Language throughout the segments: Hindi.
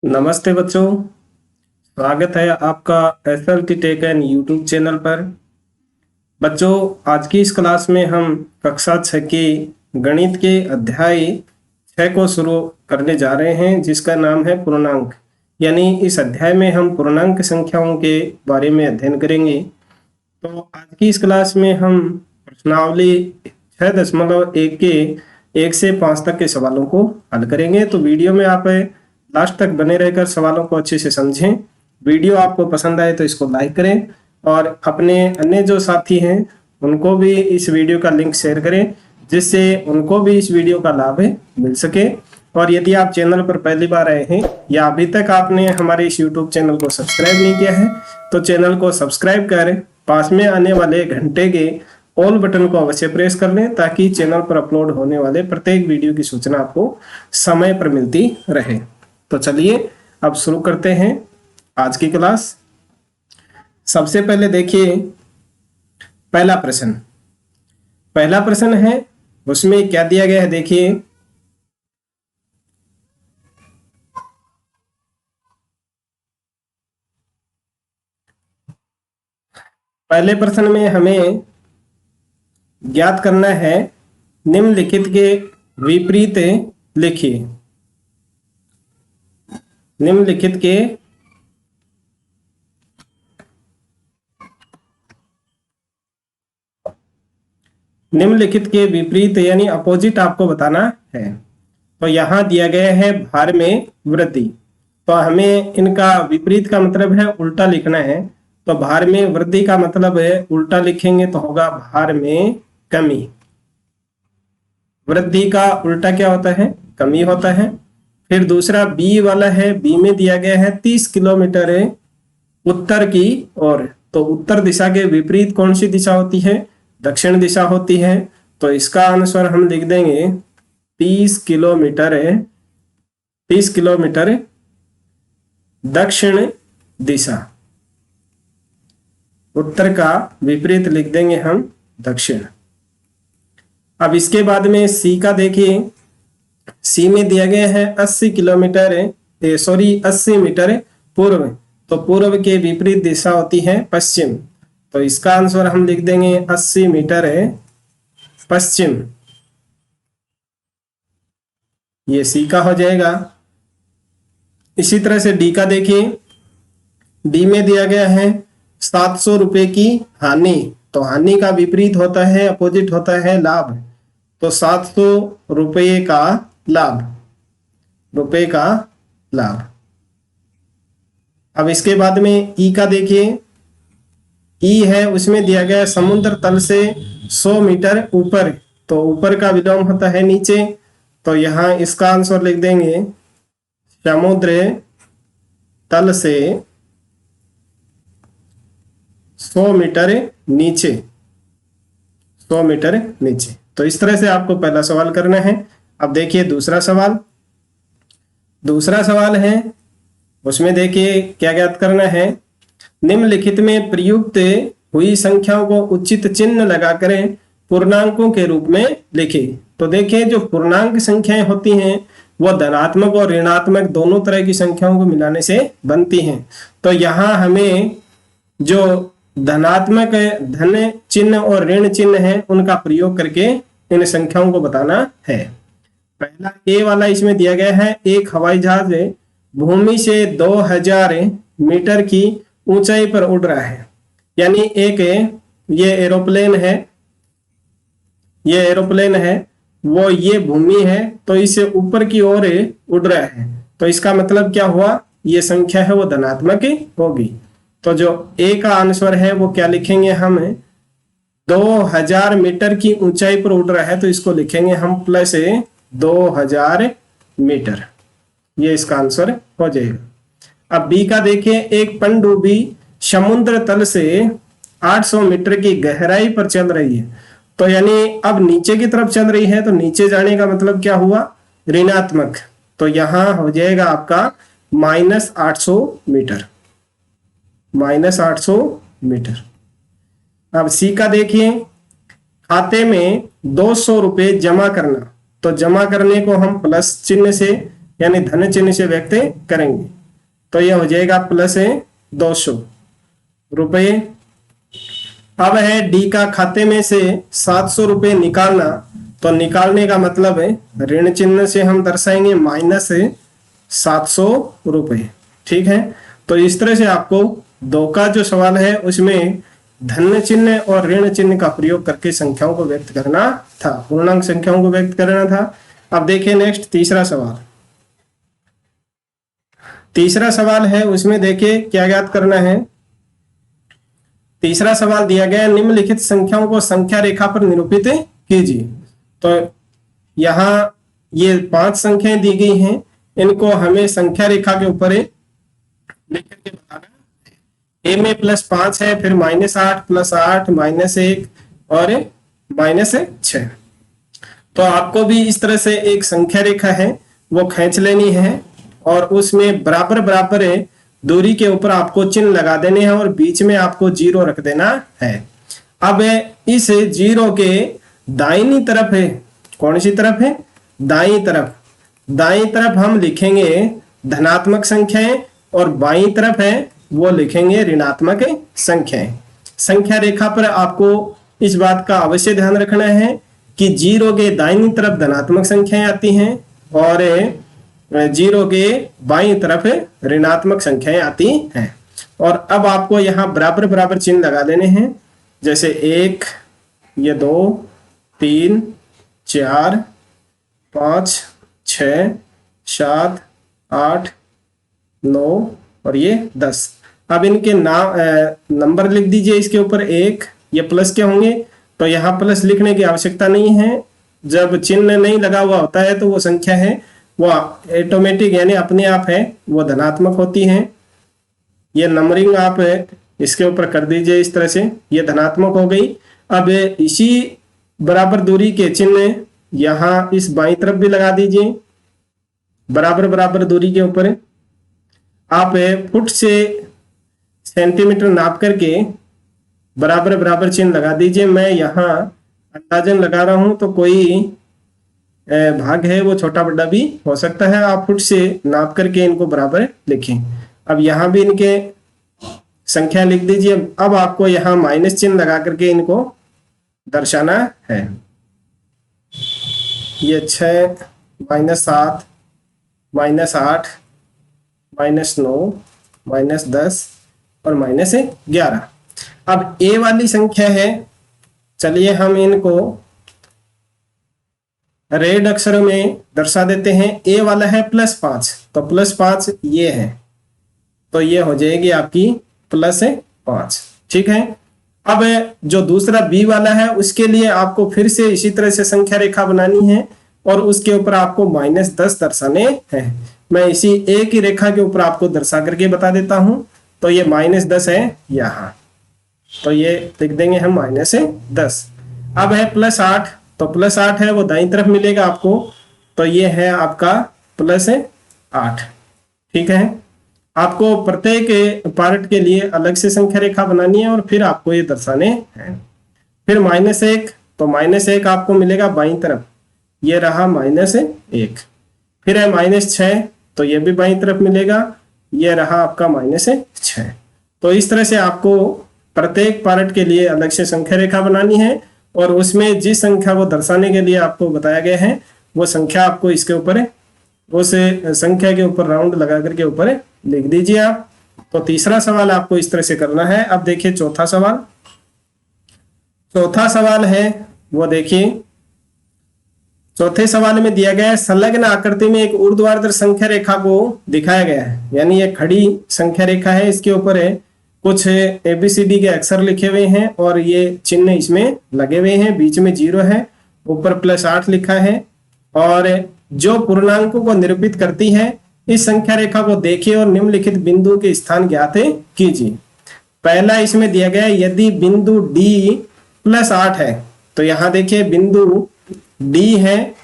नमस्ते बच्चों, स्वागत है आपका SLT take and YouTube channel पर। बच्चों, आज की इस क्लास में हम कक्षा 6 के गणित के अध्याय 6 को शुरू करने जा रहे हैं, जिसका नाम है पूर्णांक। यानी इस अध्याय में हम पूर्णांक संख्याओं के बारे में अध्ययन करेंगे। तो आज की इस क्लास में हम प्रश्नावली 6.1 के 1 से 5 तक के सवालों को हल करेंगे। तो वीडियो में आप लास्ट तक बने रहकर सवालों को अच्छे से समझें। वीडियो आपको पसंद आए तो इसको लाइक करें और अपने अन्य जो साथी हैं उनको भी इस वीडियो का लिंक शेयर करें, जिससे उनको भी इस वीडियो का लाभ मिल सके। और यदि आप चैनल पर पहली बार आए हैं या अभी तक आपने हमारे इस यूट्यूब चैनल को सब्सक्राइब नहीं किया है तो चैनल को सब्सक्राइब कर पास में आने वाले घंटे के ऑल बटन को अवश्य प्रेस कर लें, ताकि चैनल पर अपलोड होने वाले प्रत्येक वीडियो की सूचना आपको समय पर मिलती रहे। तो चलिए अब शुरू करते हैं आज की क्लास। सबसे पहले देखिए पहला प्रश्न है, उसमें क्या दिया गया है देखिए। पहले प्रश्न में हमें ज्ञात करना है निम्नलिखित के विपरीत लिखिए। निम्नलिखित के विपरीत यानी अपोजिट आपको बताना है। तो यहां दिया गया है भार में वृद्धि, तो हमें इनका विपरीत का मतलब है उल्टा लिखना है। तो भार में वृद्धि का मतलब है उल्टा लिखेंगे तो होगा भार में कमी। वृद्धि का उल्टा क्या होता है? कमी होता है। फिर दूसरा बी वाला है, बी में दिया गया है 30 किलोमीटर उत्तर की ओर। तो उत्तर दिशा के विपरीत कौन सी दिशा होती है? दक्षिण दिशा होती है। तो इसका आंसर हम लिख देंगे 30 किलोमीटर दक्षिण दिशा। उत्तर का विपरीत लिख देंगे हम दक्षिण। अब इसके बाद में सी का देखिए। सी में दिया गया है 80 मीटर पूर्व। तो पूर्व के विपरीत दिशा होती है पश्चिम। तो इसका आंसर हम लिख देंगे 80 मीटर पश्चिम। ये सी का हो जाएगा। इसी तरह से डी का देखिए। डी में दिया गया है 700 रुपए की हानि। तो हानि का विपरीत होता है, अपोजिट होता है लाभ। तो 700 रुपये का लाभ। अब इसके बाद में ई का देखिए। ई है, उसमें दिया गया समुद्र तल से 100 मीटर ऊपर। तो ऊपर का विलोम होता है नीचे। तो यहां इसका आंसर लिख देंगे समुद्र तल से 100 मीटर नीचे। 100 मीटर नीचे। तो इस तरह से आपको पहला सवाल करना है। अब देखिए दूसरा सवाल है, उसमें देखिए क्या ज्ञात करना है। निम्नलिखित में प्रयुक्त हुई संख्याओं को उचित चिन्ह लगाकर पूर्णांकों के रूप में लिखें। तो देखिए जो पूर्णांक संख्याएं होती हैं वो धनात्मक और ऋणात्मक दोनों तरह की संख्याओं को मिलाने से बनती हैं। तो यहाँ हमें जो धनात्मक धन चिन्ह और ऋण चिन्ह है उनका प्रयोग करके इन संख्याओं को बताना है। पहला ए वाला इसमें दिया गया है, एक हवाई जहाज भूमि से 2000 मीटर की ऊंचाई पर उड़ रहा है। यानी एक ये एरोप्लेन है, वो ये भूमि है, तो इसे ऊपर की ओर उड़ रहा है। तो इसका मतलब क्या हुआ? ये संख्या है वो धनात्मक होगी। तो जो ए का आंसर है वो क्या लिखेंगे हम? 2000 मीटर की ऊंचाई पर उड़ रहा है, तो इसको लिखेंगे हम प्लस 2000 मीटर। ये इसका आंसर हो जाएगा। अब बी का देखिए। एक पनडुब्बी समुद्र तल से 800 मीटर की गहराई पर चल रही है। तो यानी अब नीचे की तरफ चल रही है, तो नीचे जाने का मतलब क्या हुआ? ऋणात्मक। तो यहां हो जाएगा आपका -800 मीटर। -800 मीटर। अब सी का देखिए। खाते में 200 रुपए जमा करना। तो जमा करने को हम प्लस चिन्ह से यानी धन चिन्ह से व्यक्त करेंगे। तो यह हो जाएगा प्लस 200 रुपये। अब है डी का खाते में से 700 रुपये निकालना। तो निकालने का मतलब है ऋण चिन्ह से हम दर्शाएंगे माइनस 700 रुपये। ठीक है, तो इस तरह से आपको 2 का जो सवाल है उसमें धन चिन्ह और ऋण चिन्ह का प्रयोग करके संख्याओं को व्यक्त करना था, पूर्णांक संख्याओं को व्यक्त करना था। अब देखिए नेक्स्ट तीसरा सवाल। तीसरा सवाल है उसमें देखिए क्या ज्ञात करना है। तीसरा सवाल दिया गया है निम्नलिखित संख्याओं को संख्या रेखा पर निरूपित कीजिए। तो यहाँ ये 5 संख्याएं दी गई हैं, इनको हमें संख्या रेखा के ऊपर लिख करके बताना। ए में +5 है, फिर -8 +8 -1 और -6। तो आपको भी इस तरह से एक संख्या रेखा है वो खींच लेनी है और उसमें बराबर बराबर दूरी के ऊपर आपको चिन्ह लगा देने हैं और बीच में आपको 0 रख देना है। अब इस 0 के दाहिनी तरफ है, कौन सी तरफ है? दाईं तरफ। दाईं तरफ हम लिखेंगे धनात्मक संख्याएं और बाईं तरफ है वो लिखेंगे ऋणात्मक संख्याएं। संख्या रेखा पर आपको इस बात का अवश्य ध्यान रखना है कि 0 के दाहिनी तरफ धनात्मक संख्याएं आती हैं और 0 के बाईं तरफ ऋणात्मक संख्याएं आती हैं। और अब आपको यहाँ बराबर बराबर चिन्ह लगा देने हैं, जैसे 1, ये 2, 3, 4, 5, 6, 7, 8, 9 और ये 10। अब इनके नाम नंबर लिख दीजिए इसके ऊपर 1, ये प्लस के होंगे तो यहाँ प्लस लिखने की आवश्यकता नहीं है। जब चिन्ह नहीं लगा हुआ होता है तो वो संख्या है वो ऑटोमेटिक यानी अपने आप है वो धनात्मक होती है। ये नंबरिंग आप इसके ऊपर कर दीजिए इस तरह से, ये धनात्मक हो गई। अब इसी बराबर दूरी के चिन्ह यहाँ इस बाईं तरफ भी लगा दीजिए। बराबर बराबर दूरी के ऊपर आप फुट से सेंटीमीटर नाप करके बराबर बराबर चिन्ह लगा दीजिए। मैं यहाँ अंदाजन लगा रहा हूं तो कोई भाग है वो छोटा बड़ा भी हो सकता है। आप फुट से नाप करके इनको बराबर लिखें। अब यहाँ भी इनके संख्या लिख दीजिए। अब आपको यहाँ माइनस चिन्ह लगा करके इनको दर्शाना है। ये 6 -7 -8 -9 -10 और -11। अब ए वाली संख्या है, चलिए हम इनको रेड अक्षरों में दर्शा देते हैं। ए वाला है +5, तो +5 ये है, तो ये हो जाएगी आपकी +5। ठीक है। अब जो दूसरा बी वाला है उसके लिए आपको फिर से इसी तरह से संख्या रेखा बनानी है और उसके ऊपर आपको -10 दर्शाने हैं। मैं इसी एक ही रेखा के ऊपर आपको दर्शा करके बता देता हूं। तो ये -10 है यहाँ, तो ये लिख देंगे हम -10। अब है +8, तो +8 है वो दाईं तरफ मिलेगा आपको, तो ये है आपका +8। ठीक है। आपको प्रत्येक पार्ट के लिए अलग से संख्या रेखा बनानी है और फिर आपको ये दर्शाने हैं। फिर -1, तो -1 आपको मिलेगा बाईं तरफ, ये रहा -1। फिर है -6, तो ये भी बाईं तरफ मिलेगा, ये रहा आपका -6। तो इस तरह से आपको प्रत्येक पार्ट के लिए अलग से संख्या रेखा बनानी है और उसमें जिस संख्या को दर्शाने के लिए आपको बताया गया है वो संख्या आपको इसके ऊपर उस संख्या के ऊपर राउंड लगा करके ऊपर लिख दीजिए आप। तो तीसरा सवाल आपको इस तरह से करना है। अब देखिए चौथा सवाल। चौथा सवाल है वो देखिए, चौथे सवाल में दिया गया है संलग्न आकृति में एक ऊर्ध्वाधर संख्या रेखा को दिखाया गया है, यानी ये खड़ी संख्या रेखा है, इसके ऊपर है कुछ ABCD के अक्षर लिखे हुए हैं और ये चिन्ह इसमें लगे हुए हैं। बीच में 0 है, ऊपर +8 लिखा है और जो पूर्णांकों को निरूपित करती है इस संख्या रेखा को देखिए और निम्नलिखित बिंदु के स्थान ज्ञात कीजिए। पहला इसमें दिया गया है यदि बिंदु D +8 है, तो यहाँ देखिए बिंदु D है,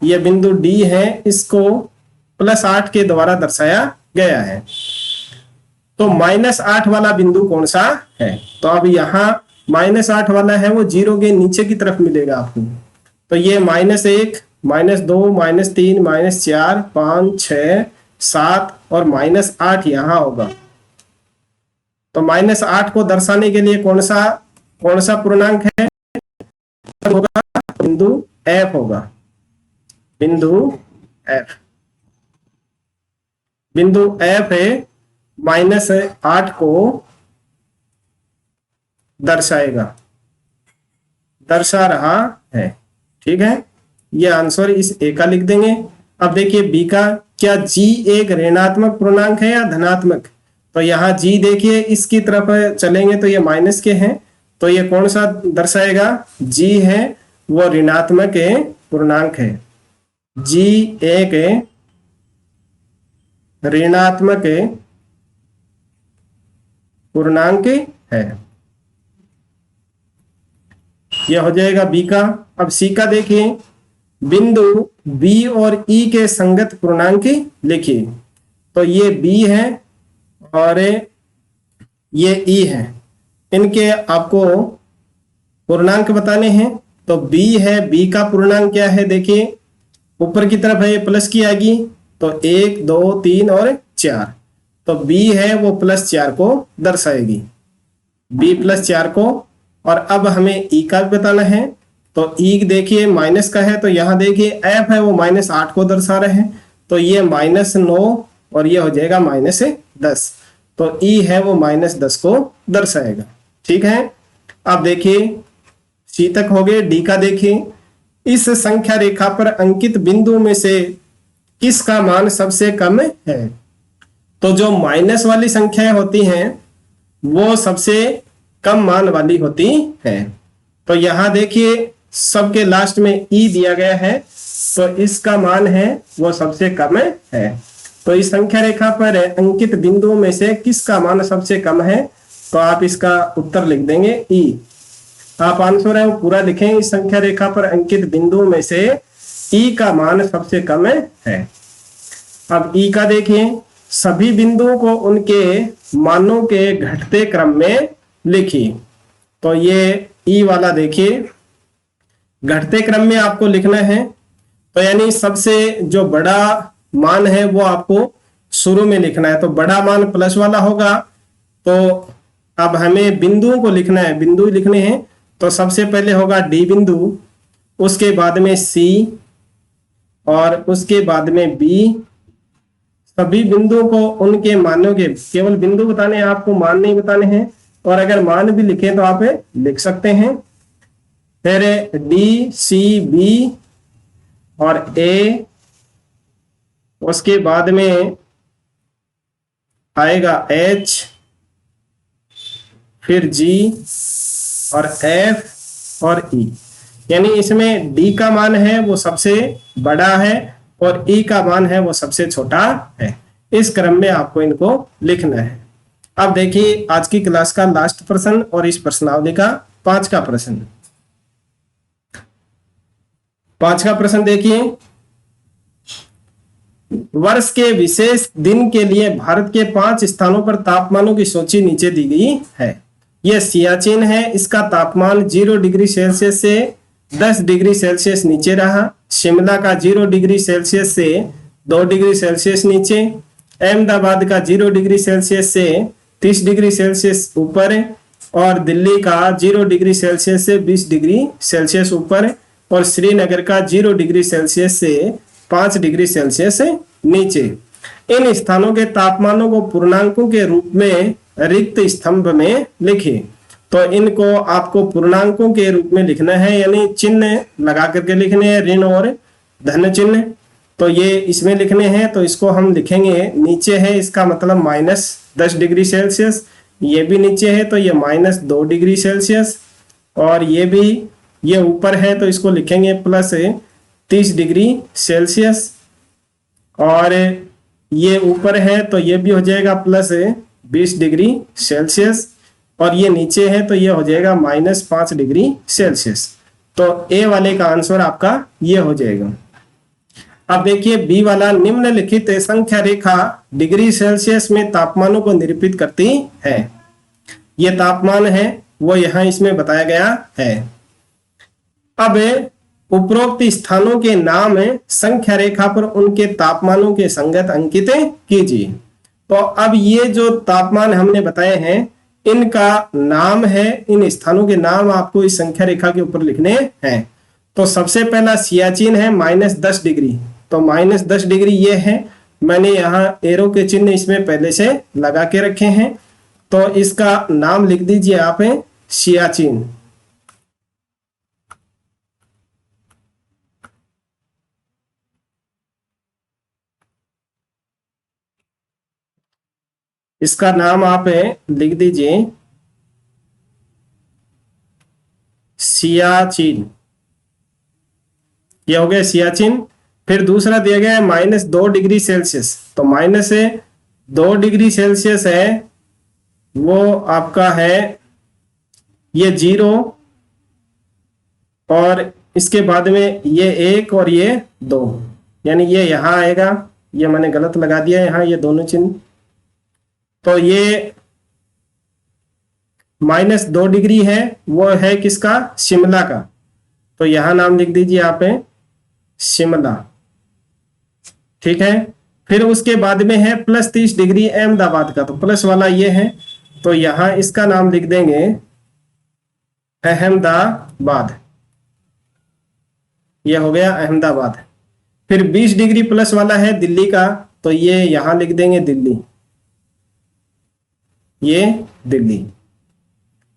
यह बिंदु D है, इसको +8 के द्वारा दर्शाया गया है। तो -8 वाला बिंदु कौन सा है? तो अब यहाँ -8 वाला है वो 0 के नीचे की तरफ मिलेगा आपको। तो ये -1 -2, -3, -4, 5, 6, 7 और -8 यहाँ होगा। तो -8 को दर्शाने के लिए कौन सा पूर्णांक है होगा? बिंदु F होगा, बिंदु F। बिंदु F है -8 को दर्शा रहा है। ठीक है, ये आंसर इस ए का लिख देंगे। अब देखिए बी का, क्या जी एक ऋणात्मक पूर्णांक है या धनात्मक? तो यहाँ जी देखिए इसकी तरफ चलेंगे तो ये माइनस के हैं, तो ये कौन सा दर्शाएगा? जी है वो ऋणात्मक पूर्णांक है। जी एक ऋणात्मक पूर्णांक है। यह हो जाएगा बी का। अब सी का देखिए, बिंदु बी और ई के संगत पूर्णांक लिखिए। तो ये बी है और ये ई है, इनके आपको पूर्णांक बताने हैं। तो बी है, बी का पूर्णांक क्या है? देखिए ऊपर की तरफ है, ये प्लस की आएगी, तो 1, 2, 3 और 4। तो बी है वो +4 को दर्शाएगी, बी +4 को। और अब हमें ई का भी बताना है। तो ई देखिए माइनस का है, तो यहाँ देखिए एफ है वो -8 को दर्शा रहे हैं, तो ये -9 और ये हो जाएगा -10। तो ई है वो -10 को दर्शाएगा। ठीक है, अब देखिए सी तक हो गए। डी का देखिए, इस संख्या रेखा पर अंकित बिंदु में से किसका मान सबसे कम है? तो जो माइनस वाली संख्याएं होती हैं वो सबसे कम मान वाली होती है। तो यहाँ देखिए सबके लास्ट में ई दिया गया है, तो इसका मान है वो सबसे कम है। तो इस संख्या रेखा पर अंकित बिंदुओं में से किसका मान सबसे कम है? तो आप इसका उत्तर लिख देंगे ई। आप आंसर है वो पूरा लिखें। इस संख्या रेखा पर अंकित बिंदुओं में से ई का मान सबसे कम है। अब ई का देखिए, सभी बिंदुओं को उनके मानों के घटते क्रम में लिखिए। तो ये ई वाला देखिए, घटते क्रम में आपको लिखना है। तो यानी सबसे जो बड़ा मान है वो आपको शुरू में लिखना है। तो बड़ा मान प्लस वाला होगा। तो अब हमें बिंदुओं को लिखना है, बिंदु लिखने हैं। तो सबसे पहले होगा डी बिंदु, उसके बाद में सी और उसके बाद में बी। सभी बिंदुओं को उनके मानों के, केवल बिंदु बताने हैं आपको, मान नहीं बताने हैं। और अगर मान भी लिखे तो आप लिख सकते हैं। फिर डी, सी, बी और ए, उसके बाद में आएगा एच, फिर जी और एफ और ई। यानी इसमें डी का मान है वो सबसे बड़ा है और ई का मान है वो सबसे छोटा है। इस क्रम में आपको इनको लिखना है। अब देखिए आज की क्लास का लास्ट प्रश्न और इस प्रश्नावली का 5वां प्रश्न। 5वां प्रश्न देखिए, वर्ष के विशेष दिन के लिए भारत के 5 स्थानों पर तापमानों की सूची नीचे दी गई है। यह सियाचिन है, इसका तापमान 0 डिग्री सेल्सियस से 10 डिग्री सेल्सियस नीचे रहा। शिमला का 0 डिग्री सेल्सियस से 2 डिग्री सेल्सियस नीचे। अहमदाबाद का 0 डिग्री सेल्सियस से 30 डिग्री सेल्सियस ऊपर। और दिल्ली का 0 डिग्री सेल्सियस से 20 डिग्री सेल्सियस ऊपर। और श्रीनगर का 0 डिग्री सेल्सियस से 5 डिग्री सेल्सियस नीचे। इन स्थानों के तापमानों को पूर्णांकों के रूप में रिक्त स्तंभ में लिखिए। तो इनको आपको पूर्णांकों के रूप में लिखना है, यानी चिन्ह लगा करके लिखने हैं, ऋण और धन चिन्ह। तो ये इसमें लिखने हैं, तो इसको हम लिखेंगे। नीचे है इसका मतलब -10 डिग्री सेल्सियस, ये भी नीचे है तो ये -2 डिग्री सेल्सियस, और ये भी ये ऊपर है तो इसको लिखेंगे +30 डिग्री सेल्सियस। और ये ऊपर है तो ये भी हो जाएगा +20 डिग्री सेल्सियस। और ये नीचे है तो ये हो जाएगा -5 डिग्री सेल्सियस। तो ए वाले का आंसर आपका ये हो जाएगा। अब देखिए बी वाला, निम्नलिखित संख्या रेखा डिग्री सेल्सियस में तापमानों को निरूपित करती है। ये तापमान है वो यहाँ इसमें बताया गया है। अब उपरोक्त स्थानों के नाम संख्या रेखा पर उनके तापमानों के संगत अंकित कीजिए। तो अब ये जो तापमान हमने बताए हैं इनका नाम है, इन स्थानों के नाम आपको इस संख्या रेखा के ऊपर लिखने हैं। तो सबसे पहला सियाचिन है -10 डिग्री, तो -10 डिग्री ये है। मैंने यहाँ एरो के चिन्ह इसमें पहले से लगा के रखे हैं, तो इसका नाम लिख दीजिए आप सियाचिन। इसका नाम आप लिख दीजिए सियाचिन। ये हो गया सियाचिन। फिर दूसरा दिया गया है -2 डिग्री सेल्सियस, तो -2 डिग्री सेल्सियस है वो आपका है ये 0, और इसके बाद में ये 1 और ये 2, यानी ये यहां आएगा। ये मैंने गलत लगा दिया यहाँ ये दोनों चिन्ह। तो ये -2 डिग्री है वो है किसका, शिमला का, तो यहां नाम लिख दीजिए आप शिमला। ठीक है। फिर उसके बाद में है +30 डिग्री अहमदाबाद का, तो प्लस वाला ये है, तो यहां इसका नाम लिख देंगे अहमदाबाद। ये हो गया अहमदाबाद। फिर 20 डिग्री प्लस वाला है दिल्ली का, तो ये यहां लिख देंगे दिल्ली, ये दिल्ली।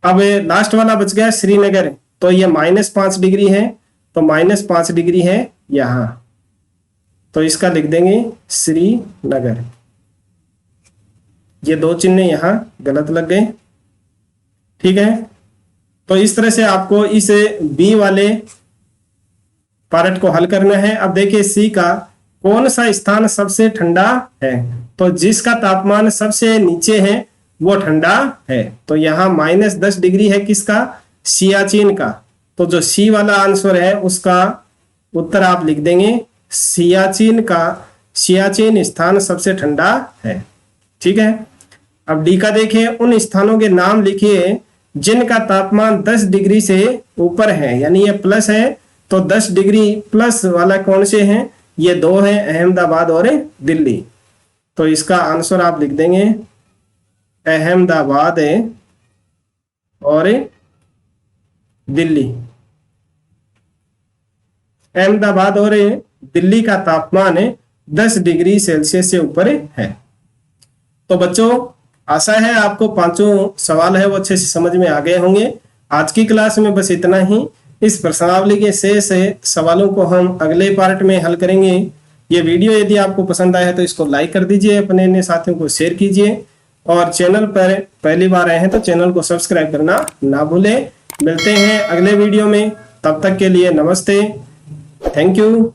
अब लास्ट वाला बच गया श्रीनगर, तो ये -5 डिग्री है, तो -5 डिग्री है यहां, तो इसका लिख देंगे श्रीनगर। ये 2 चिन्ह यहां गलत लग गए। ठीक है। तो इस तरह से आपको इस बी वाले पार्ट को हल करना है। अब देखिए सी का, कौन सा स्थान सबसे ठंडा है, तो जिसका तापमान सबसे नीचे है वो ठंडा है। तो यहाँ -10 डिग्री है किसका, सियाचिन का, तो जो सी वाला आंसर है उसका उत्तर आप लिख देंगे सियाचिन का। सियाचिन स्थान सबसे ठंडा है। ठीक है। अब डी का देखिए, उन स्थानों के नाम लिखिए जिनका तापमान 10 डिग्री से ऊपर है, यानी ये प्लस है, तो 10 डिग्री प्लस वाला कौन से हैं, ये 2 है, अहमदाबाद और दिल्ली। तो इसका आंसर आप लिख देंगे अहमदाबाद और दिल्ली। अहमदाबाद और दिल्ली का तापमान 10 डिग्री सेल्सियस से ऊपर है। तो बच्चों आशा है आपको 5 सवाल है वो अच्छे से समझ में आ गए होंगे। आज की क्लास में बस इतना ही। इस प्रश्नावली के शेष सवालों को हम अगले पार्ट में हल करेंगे। ये वीडियो यदि आपको पसंद आया है तो इसको लाइक कर दीजिए, अपने अन्य साथियों को शेयर कीजिए, और चैनल पर पहली बार आए हैं तो चैनल को सब्सक्राइब करना ना भूलें। मिलते हैं अगले वीडियो में, तब तक के लिए नमस्ते, थैंक यू।